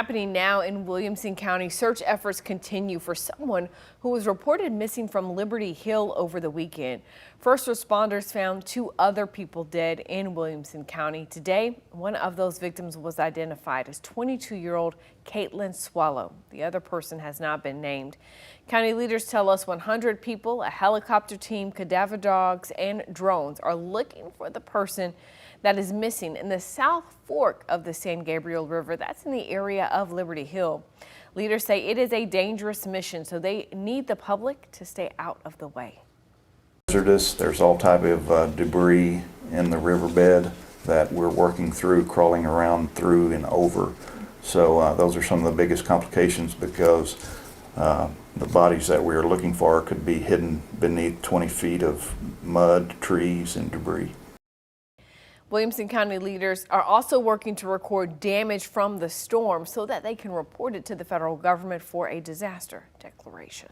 Happening now in Williamson County, search efforts continue for someone who was reported missing from Liberty Hill over the weekend. First responders found 2 other people dead in Williamson County. Today, one of those victims was identified as 22-year-old Caitlin Swallow. The other person has not been named. County leaders tell us 100 people, a helicopter team, cadaver dogs, and drones are looking for the person that is missing in the South Fork of the San Gabriel River. That's in the area of Liberty Hill. Leaders say it is a dangerous mission, so they need the public to stay out of the way. There's all type of debris in the riverbed that we're working through, crawling around through and over. So those are some of the biggest complications because the bodies that we are looking for could be hidden beneath 20 feet of mud, trees, and debris. Williamson County leaders are also working to record damage from the storm so that they can report it to the federal government for a disaster declaration.